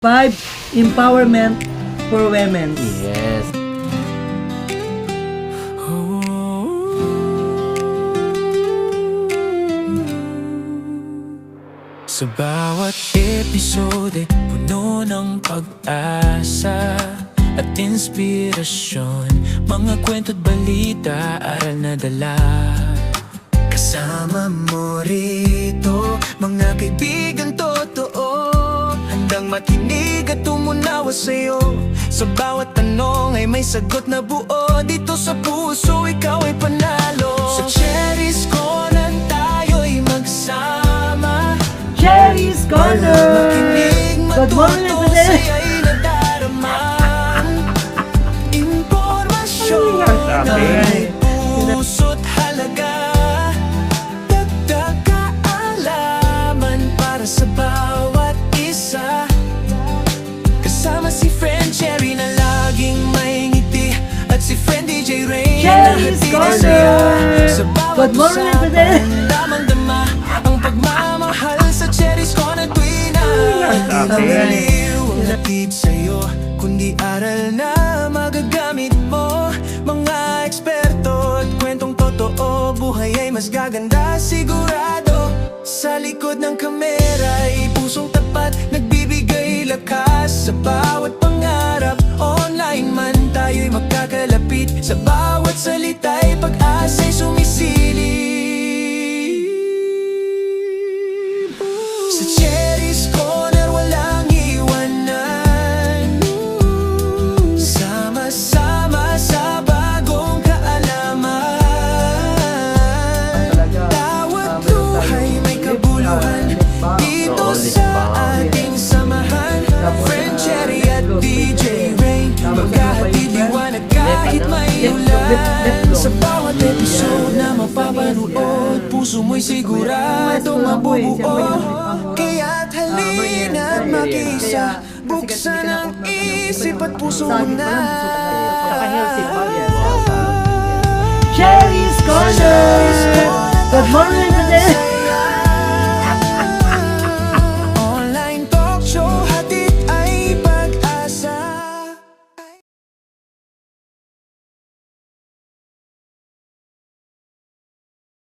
5 empowerment for women. Yes. Sa bawat episode, puno ng pag-asa at inspirasyon. Mga kwento't balita, aral na dala. Kasama mo rito, mga kaibigan totoo, handang makinig at tumunawa sa'yo. Sa bawat tanong ay may sagot na buo. Dito sa puso, ikaw ay panalo. Sa Cherry's Corner tayo'y magsama. Cherry's Corner! Makinig, Good morning, matuto, Fidel! saya'y nadarama. Impormasyon na may puso't halaga. Dagdag kaalaman para sa bawat isa. Kasama si Friend Cherry na laging may ngiti, at si Friend DJ Rain na Cherry's hatid na Corner! saya. Sa bawat Good morning, Fidel! usapan, damang-dama ang pagmamahal sa Cherry's Corner tuwing na ang aliw ang hatid sa'yo, kundi aral na magagamit mo. Mga eksperto at kwentong totoo, buhay ay mas gaganda sigurado. Sa likod ng kamera ay pusong tapat, nagbibigay lakas sa bawat pangarap. Online man tayo'y magkakalapit, sa bawat salita'y pag-asa'y sumisilip. Sa Cherry's Corner walang iwanan, sama-sama sa bagong kaalaman. Bawat buhay may kabuluhan, dito sa ating samahan. Friend Cherry at DJ Rain, magkahatid liwanag kahit may ulan. Sa bawat episode na mapapanood, puso mo'y sigurado mabubuo. Kaya't halina't mag-isa, buksan ang isip at puso na. Cherry's Corner! Good morning, Fidel!